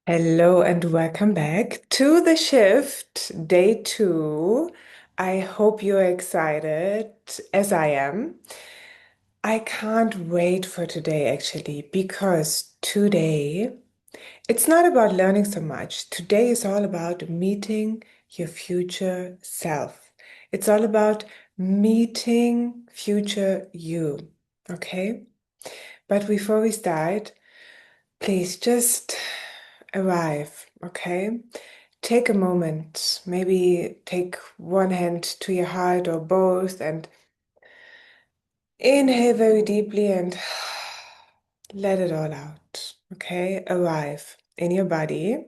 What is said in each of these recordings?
Hello and welcome back to the shift, day two. I hope you're excited as I am. I can't wait for today actually, because today it's not about learning so much. Today is all about meeting your future self. It's all about meeting future you. Okay? But before we start, please just arrive, okay? Take a moment, maybe take one hand to your heart or both, and inhale very deeply and let it all out, okay? Arrive in your body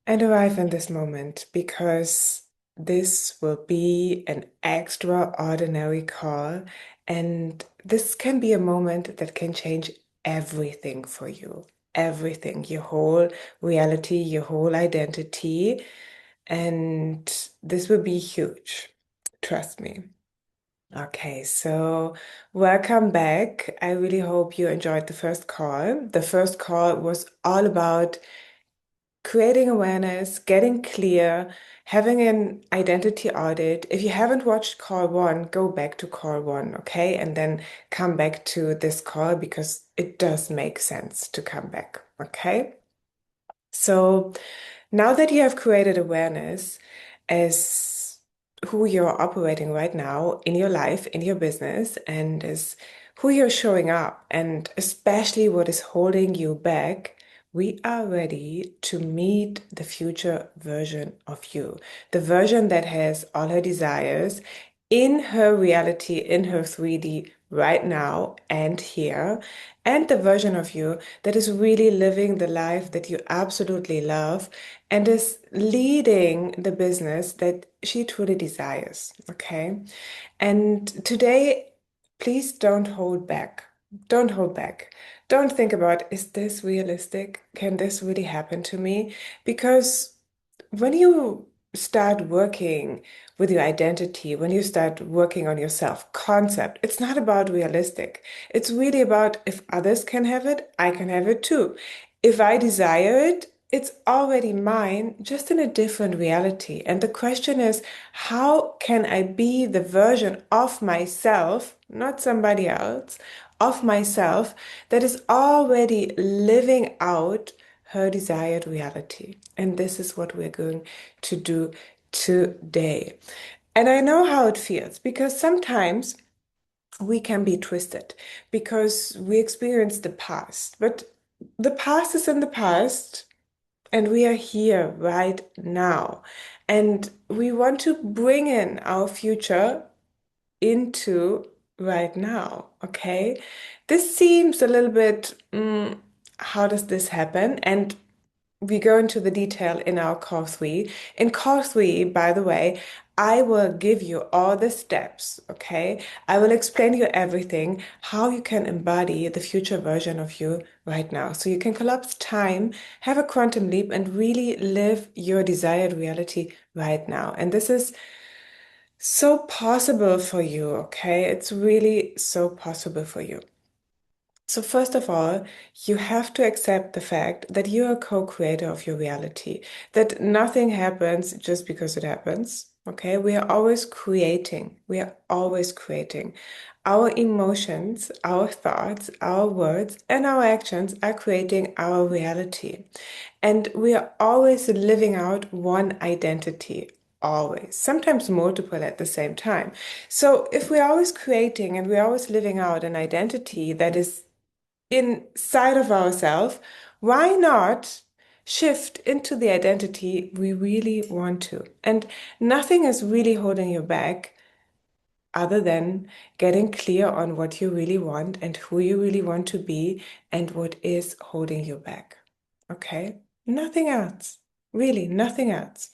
and arrive in this moment because this will be an extraordinary call, and this can be a moment that can change everything for you. Everything, your whole reality, your whole identity. And this will be huge. Trust me. Okay, so welcome back. I really hope you enjoyed the first call. The first call was all about creating awareness, getting clear, having an identity audit. If you haven't watched call one, go back to call one, okay? And then come back to this call because it does make sense to come back, okay? So now that you have created awareness as who you're operating right now in your life, in your business, and as who you're showing up, and especially what is holding you back, we are ready to meet the future version of you, the version that has all her desires in her reality, in her 3D right now and here, and the version of you that is really living the life that you absolutely love and is leading the business that she truly desires. Okay. And today, please don't hold back. Don't hold back. Don't think about, is this realistic? Can this really happen to me? Because when you start working with your identity, when you start working on your self-concept, it's not about realistic. It's really about if others can have it, I can have it too. If I desire it, it's already mine, just in a different reality. And the question is, how can I be the version of myself, not somebody else, of myself that is already living out her desired reality? And this is what we're going to do today. And I know how it feels because sometimes we can be twisted because we experience the past, but the past is in the past. And we are here right now. And we want to bring in our future into right now. Okay. This seems a little bit, how does this happen? And we go into the detail in our call three. In call three, by the way, I will give you all the steps, okay? I will explain you everything, how you can embody the future version of you right now. So you can collapse time, have a quantum leap, and really live your desired reality right now. And this is so possible for you, okay? It's really so possible for you. So first of all, you have to accept the fact that you're a co-creator of your reality, that nothing happens just because it happens. Okay, we are always creating. We are always creating. Our emotions, our thoughts, our words, and our actions are creating our reality. And we are always living out one identity, always, sometimes multiple at the same time. So if we're always creating and we're always living out an identity that is inside of ourselves, why not shift into the identity we really want to? And nothing is really holding you back other than getting clear on what you really want and who you really want to be and what is holding you back. Okay? Nothing else. Really, nothing else.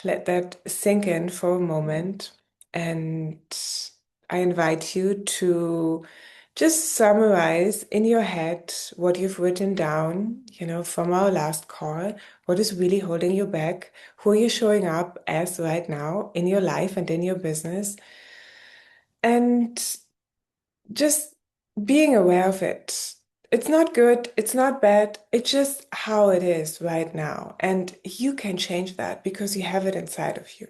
Let that sink in for a moment. And I invite you to just summarize in your head what you've written down, from our last call, what is really holding you back, who you're showing up as right now in your life and in your business, and just being aware of it. It's not good, it's not bad, it's just how it is right now. And you can change that because you have it inside of you.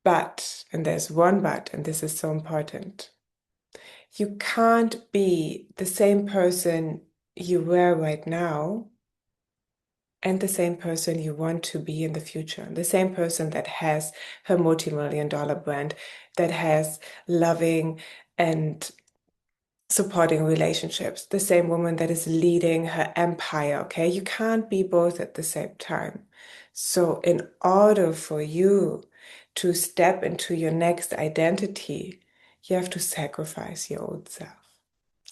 But, and there's one but, and this is so important, you can't be the same person you were right now and the same person you want to be in the future. The same person that has her multi-million dollar brand, that has loving and supporting relationships, the same woman that is leading her empire, okay? You can't be both at the same time. So, in order for you to step into your next identity, you have to sacrifice your old self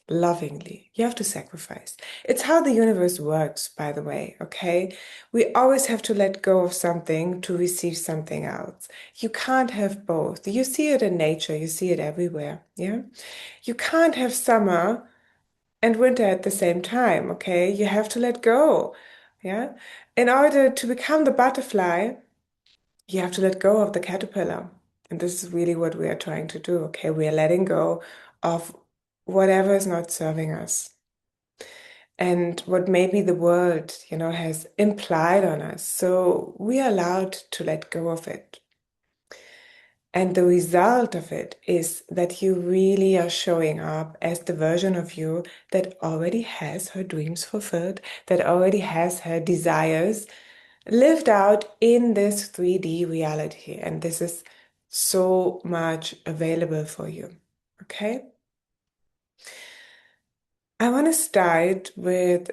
lovingly. You have to sacrifice. It's how the universe works, by the way, okay? We always have to let go of something to receive something else. You can't have both. You see it in nature, you see it everywhere, yeah? You can't have summer and winter at the same time, okay? You have to let go, yeah? In order to become the butterfly, you have to let go of the caterpillar. And this is really what we are trying to do, okay? We are letting go of whatever is not serving us and what maybe the world, has implied on us. So we are allowed to let go of it. And the result of it is that you really are showing up as the version of you that already has her dreams fulfilled, that already has her desires lived out in this 3D reality. And this is so much available for you. Okay? I want to start with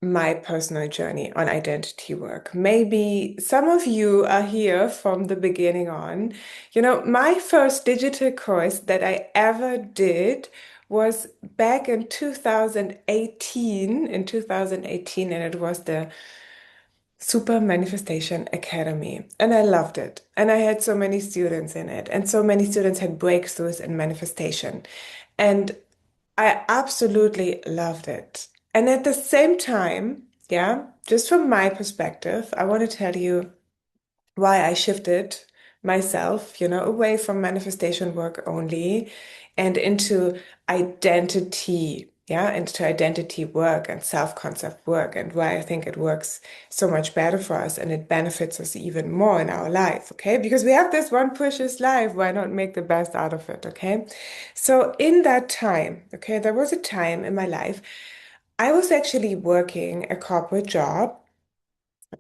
my personal journey on identity work. Maybe some of you are here from the beginning on. My first digital course that I ever did was back in 2018, and it was the Super Manifestation Academy. And I loved it. And I had so many students in it, and so many students had breakthroughs in manifestation. And I absolutely loved it. And at the same time, yeah, just from my perspective, I want to tell you why I shifted myself, away from manifestation work only and into identity, yeah, into identity work and self-concept work, and why I think it works so much better for us and it benefits us even more in our life, okay? Because we have this one precious life, why not make the best out of it, okay? So in that time, okay, there was a time in my life I was actually working a corporate job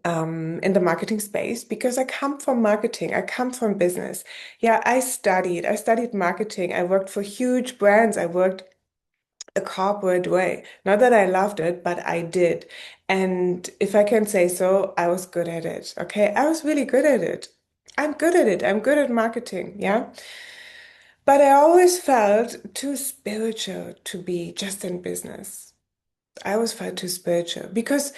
in the marketing space because I come from marketing. I come from business. Yeah, I studied marketing. I worked for huge brands. I worked a corporate way. Not that I loved it, but I did. And if I can say so, I was good at it. Okay. I was really good at it. I'm good at it. I'm good at marketing. Yeah. But I always felt too spiritual to be just in business. I always felt too spiritual because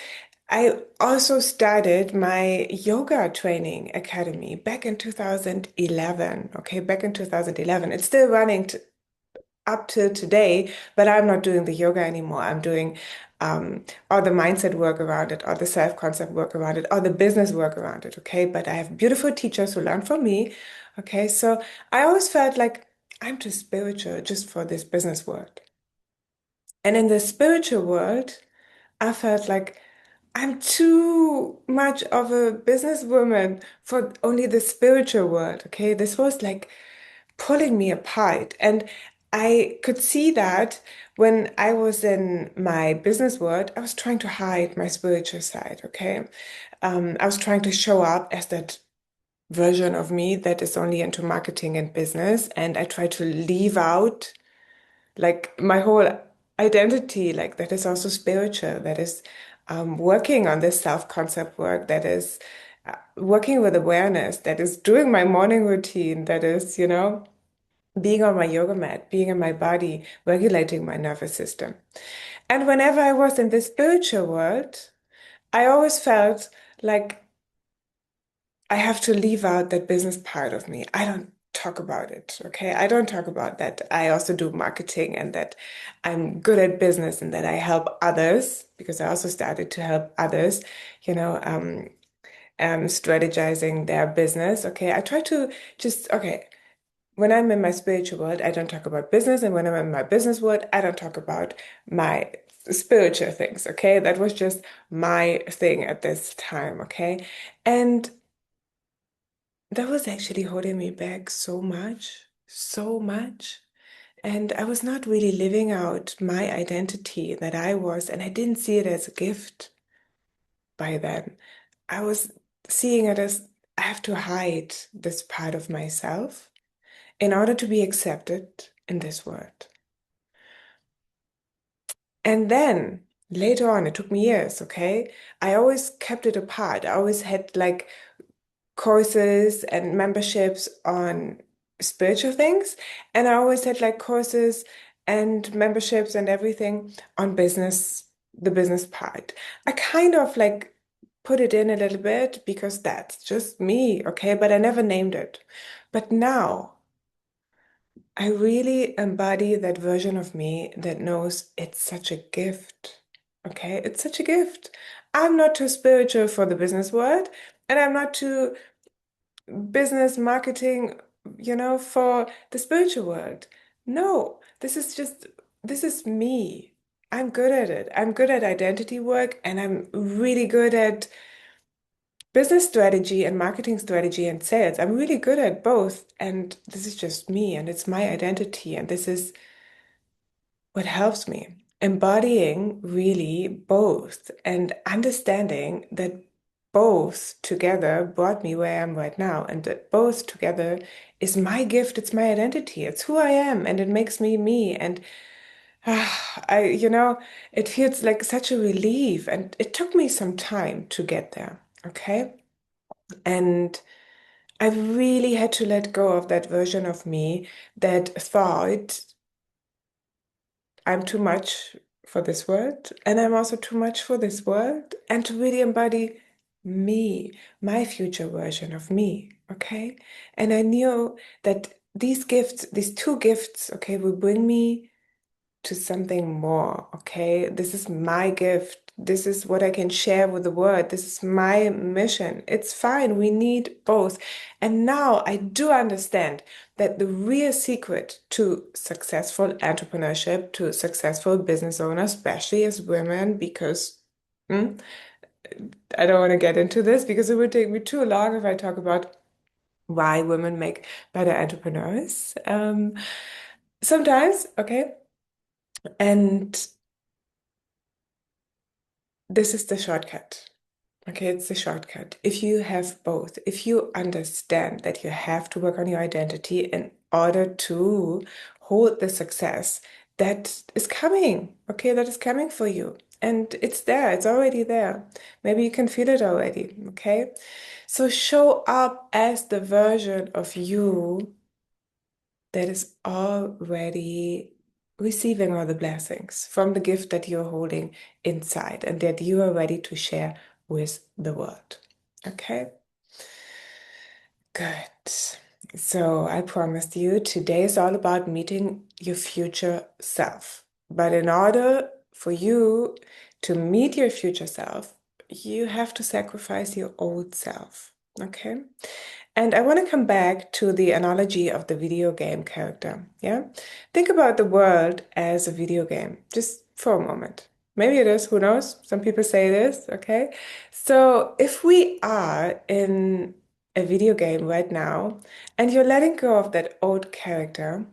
I also started my yoga training academy back in 2011. Okay, back in 2011. It's still running up till today, but I'm not doing the yoga anymore. I'm doing all the mindset work around it, all the self-concept work around it, all the business work around it. Okay, but I have beautiful teachers who learn from me. Okay, so I always felt like I'm too spiritual just for this business world. And in the spiritual world, I felt like I'm too much of a businesswoman for only the spiritual world. Okay. This was like pulling me apart. And I could see that when I was in my business world, I was trying to hide my spiritual side. Okay. I was trying to show up as that version of me that is only into marketing and business. And I tried to leave out like my whole identity, like that is also spiritual, that is working on this self-concept work, that is working with awareness, that is doing my morning routine, that is, being on my yoga mat, being in my body, regulating my nervous system. And whenever I was in the spiritual world, I always felt like I have to leave out that business part of me. I don't talk about it, okay? I don't talk about that. I also do marketing and that I'm good at business and that I help others because I also started to help others, you know, strategizing their business. Okay, I try to just, okay, when I'm in my spiritual world, I don't talk about business. And when I'm in my business world, I don't talk about my spiritual things. Okay. That was just my thing at this time. Okay. And that was actually holding me back so much, so much. And I was not really living out my identity that I was, and I didn't see it as a gift by then. I was seeing it as I have to hide this part of myself in order to be accepted in this world. And then later on, it took me years, okay? I always kept it apart. I always had like courses and memberships on spiritual things, and I always had like courses and memberships and everything on business, the business part. I kind of like put it in a little bit because that's just me, okay? But I never named it. But now, I really embody that version of me that knows it's such a gift. Okay, it's such a gift. I'm not too spiritual for the business world, and I'm not too business marketing, for the spiritual world. No, this is me. I'm good at it. I'm good at identity work, and I'm really good at business strategy and marketing strategy and sales. I'm really good at both. And this is just me and it's my identity. And this is what helps me. Embodying really both and understanding that both together brought me where I am right now. And that both together is my gift. It's my identity. It's who I am. And it makes me me. And it feels like such a relief. And it took me some time to get there. Okay. And I really had to let go of that version of me that thought I'm too much for this world, and I'm also too much for this world, and to really embody me, my future version of me. Okay. And I knew that these gifts, these two gifts, okay, will bring me to something more, okay? This is my gift. This is what I can share with the world. This is my mission. It's fine. We need both. And now I do understand that the real secret to successful entrepreneurship, to successful business owners, especially as women, because hmm, I don't want to get into this because it would take me too long if I talk about why women make better entrepreneurs. Sometimes, okay? And this is the shortcut. Okay, it's the shortcut. If you have both, if you understand that you have to work on your identity in order to hold the success that is coming, okay, that is coming for you. And it's there, it's already there. Maybe you can feel it already, okay? So show up as the version of you that is already receiving all the blessings from the gift that you're holding inside and that you are ready to share with the world. Okay, good. So I promised you today is all about meeting your future self. But in order for you to meet your future self, you have to sacrifice your old self. Okay. And I want to come back to the analogy of the video game character. Yeah. Think about the world as a video game, just for a moment. Maybe it is, who knows? Some people say it is, okay? So if we are in a video game right now and you're letting go of that old character,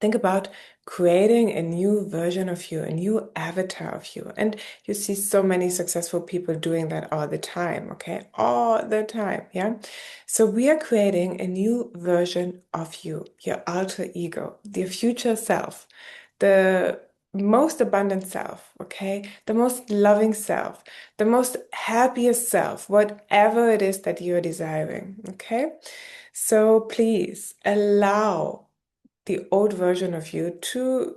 think about creating a new version of you, a new avatar of you. And you see so many successful people doing that all the time, okay? All the time, yeah? So we are creating a new version of you, your alter ego, your future self, the most abundant self, okay? The most loving self, the most happiest self, whatever it is that you're desiring, okay? So please allow the old version of you to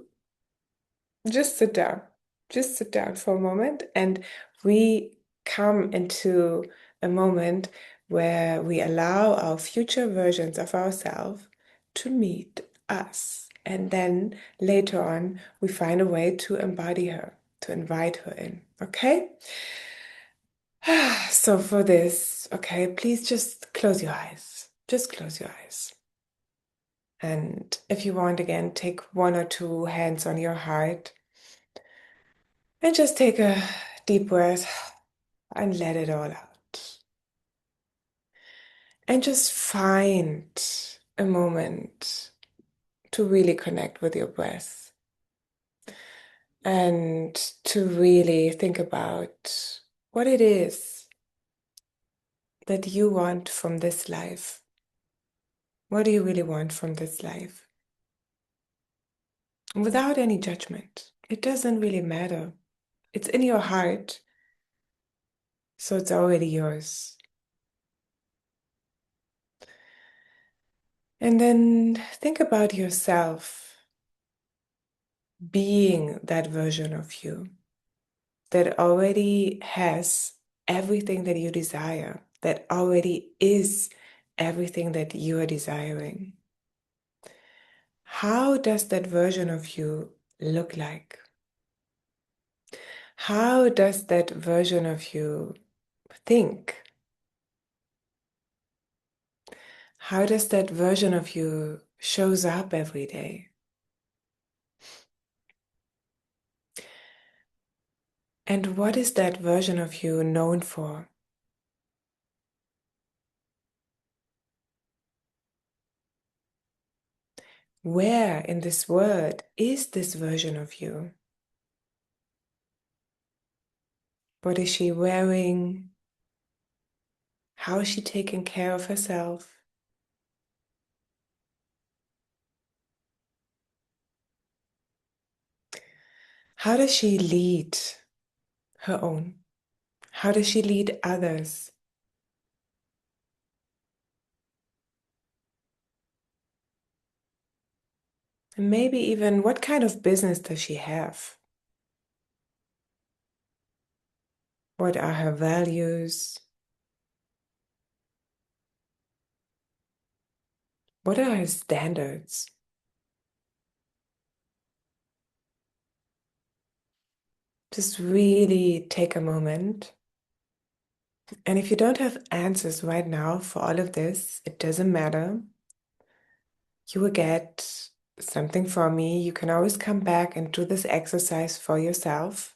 just sit down. Just sit down for a moment and we come into a moment where we allow our future versions of ourselves to meet us. And then later on, we find a way to embody her, to invite her in. Okay? So for this, okay, please just close your eyes. Just close your eyes. And if you want, again, take one or two hands on your heart and just take a deep breath and let it all out. And just find a moment to really connect with your breath and to really think about what it is that you want from this life. What do you really want from this life? Without any judgment. It doesn't really matter. It's in your heart, so it's already yours. And then think about yourself being that version of you that already has everything that you desire, that already is everything that you are desiring. How does that version of you look like? How does that version of you think? How does that version of you shows up every day? And what is that version of you known for? Where in this world is this version of you? What is she wearing? How is she taking care of herself? How does she lead her own? How does she lead others? And maybe even what kind of business does she have? What are her values? What are her standards? Just really take a moment. And if you don't have answers right now for all of this, it doesn't matter. You will get something from me. You can always come back and do this exercise for yourself.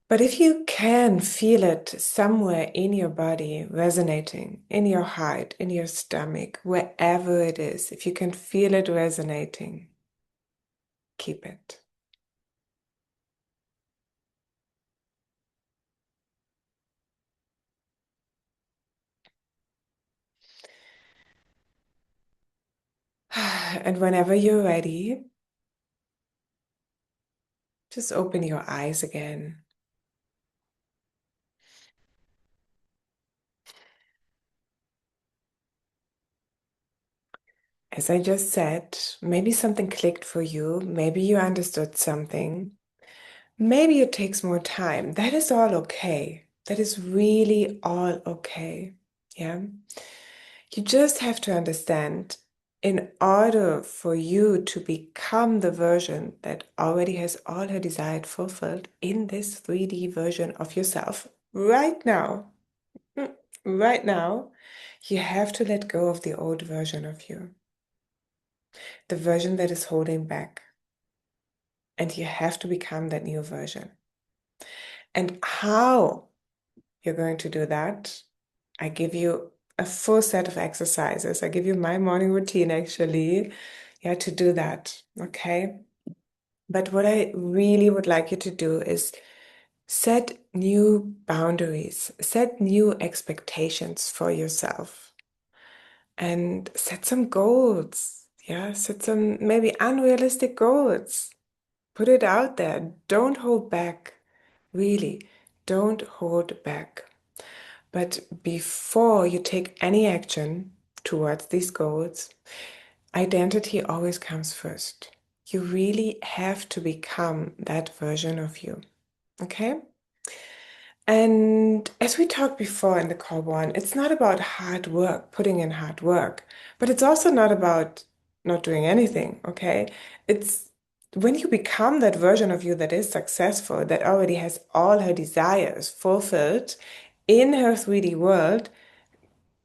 But if you can feel it somewhere in your body resonating, in your heart, in your stomach, wherever it is, if you can feel it resonating, keep it. And whenever you're ready, just open your eyes again. As I just said, maybe something clicked for you. Maybe you understood something. Maybe it takes more time. That is all okay. That is really all okay. Yeah. You just have to understand in order for you to become the version that already has all her desires fulfilled in this 3D version of yourself right now, mm, right now, you have to let go of the old version of you, the version that is holding back. And you have to become that new version. And how you're going to do that, I give you a full set of exercises. I give you my morning routine actually, yeah, to do that. Okay. But what I really would like you to do is set new boundaries, set new expectations for yourself, and set some goals. Yeah, set some maybe unrealistic goals. Put it out there. Don't hold back. Really, don't hold back. But before you take any action towards these goals, identity always comes first. You really have to become that version of you. Okay? And as we talked before in the call one, it's not about hard work, putting in hard work, but it's also not about not doing anything. Okay? It's when you become that version of you that is successful, that already has all her desires fulfilled in her 3D world.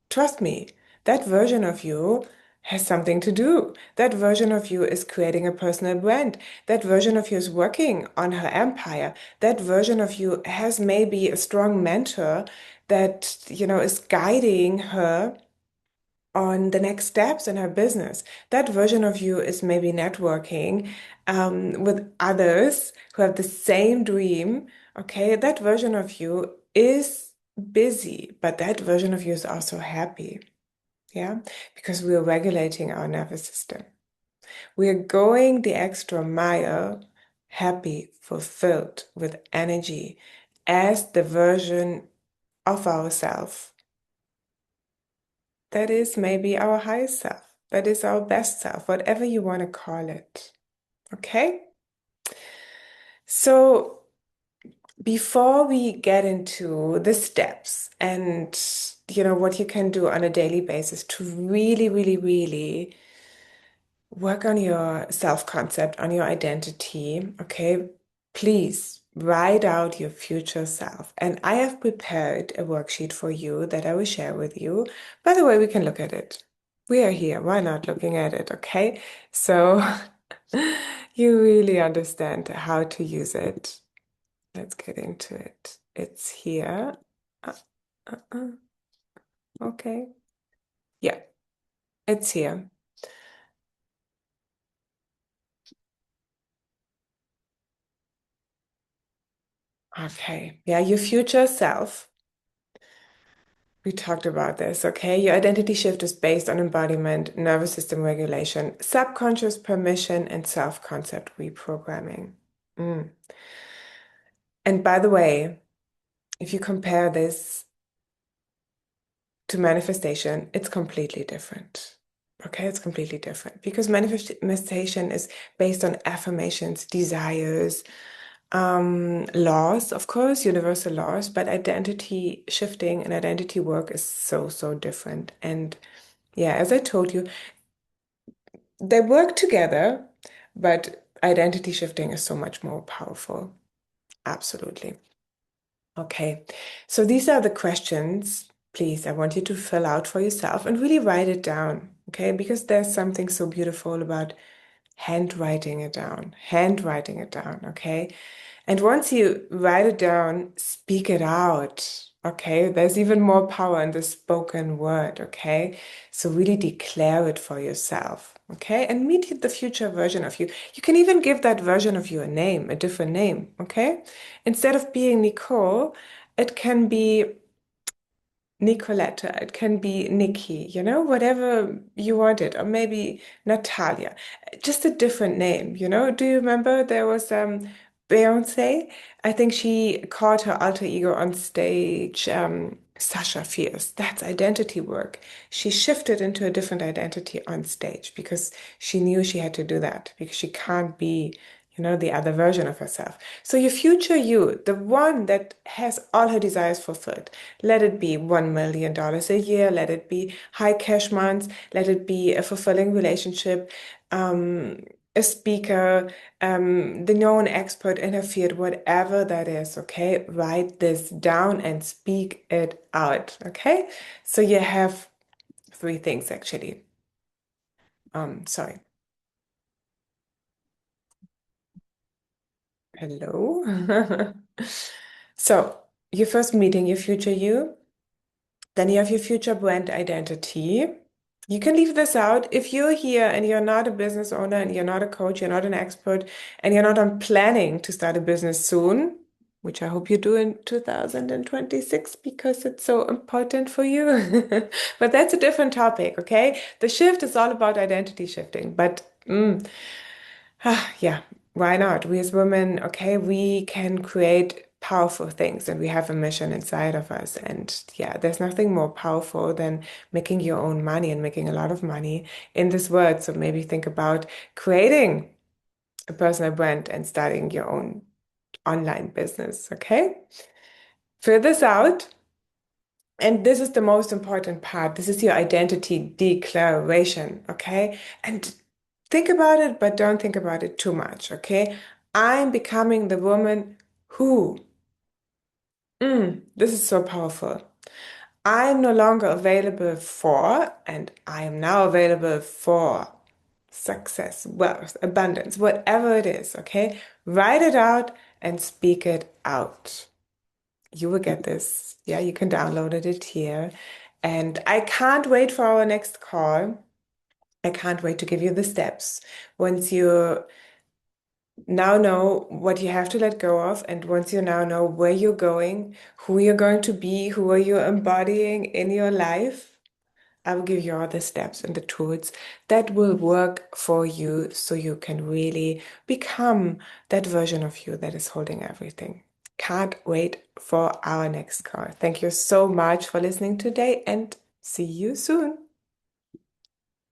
Trust me, That version of you has something to do. That version of you is creating a personal brand. That version of you is working on her empire. That version of you has maybe a strong mentor that, is guiding her on the next steps in her business. That version of you is maybe networking with others who have the same dream. Okay, that version of you is busy, but that version of you is also happy. Yeah, because we are regulating our nervous system. We are going the extra mile, happy, fulfilled, with energy as the version of ourselves that is maybe our highest self, that is our best self, whatever you want to call it. Okay? So, before we get into the steps and what you can do on a daily basis to really, really, really work on your self-concept, on your identity, okay? Please write out your future self. And I have prepared a worksheet for you that I will share with you. By the way, we can look at it. We are here. Why not looking at it, okay? So you really understand how to use it. Let's get into it. It's here. Uh, uh, uh. Okay. Yeah, it's here. Okay. Yeah, your future self. We talked about this, okay? Your identity shift is based on embodiment, nervous system regulation, subconscious permission, and self-concept reprogramming. Mm. And by the way, if you compare this to manifestation, it's completely different. Okay, it's completely different because manifestation is based on affirmations, desires, laws, of course, universal laws, but identity shifting and identity work is so, so different. And yeah, as I told you, they work together, but identity shifting is so much more powerful. Absolutely. Okay. So these are the questions. Please, I want you to fill out for yourself and really write it down. Okay. Because there's something so beautiful about handwriting it down. Okay. And once you write it down, speak it out. Okay. There's even more power in the spoken word. Okay. So really declare it for yourself. Okay. And meet the future version of you. You can even give that version of you a name, a different name. Okay. Instead of being Nicole, it can be Nicoletta, it can be Nikki, whatever you want it, or maybe Natalia, just a different name, Do you remember there was Beyonce? I think she called her alter ego on stage Sasha Fierce. That's identity work. She shifted into a different identity on stage because she knew she had to do that because she can't be, the other version of herself. So your future you, the one that has all her desires fulfilled, let it be $1 million a year, let it be high cash months, let it be a fulfilling relationship, a speaker, the known expert in her field, whatever that is, okay? Write this down and speak it out, okay? So you have three things actually. Sorry. Hello. So you're first meeting your future you. Then you have your future brand identity. You can leave this out if you're here and you're not a business owner and you're not a coach, you're not an expert, and you're not on planning to start a business soon, which I hope you do in 2026 because it's so important for you. But that's a different topic, okay? The shift is all about identity shifting, but yeah, why not? We as women, okay, we can create powerful things and we have a mission inside of us. And yeah, there's nothing more powerful than making your own money and making a lot of money in this world. So maybe think about creating a personal brand and starting your own online business, okay? Fill this out. And this is the most important part. This is your identity declaration, okay? And think about it, but don't think about it too much, okay? I'm becoming the woman who. This is so powerful. I'm no longer available for, and I am now available for success, wealth, abundance, whatever it is, okay? Write it out and speak it out. You will get this. Yeah, you can download it here. And I can't wait for our next call. I can't wait to give you the steps. Once you now know what you have to let go of, and once you now know where you're going, who you're going to be, who are you embodying in your life, I will give you all the steps and the tools that will work for you so you can really become that version of you that is holding everything. Can't wait for our next call. Thank you so much for listening today and see you soon.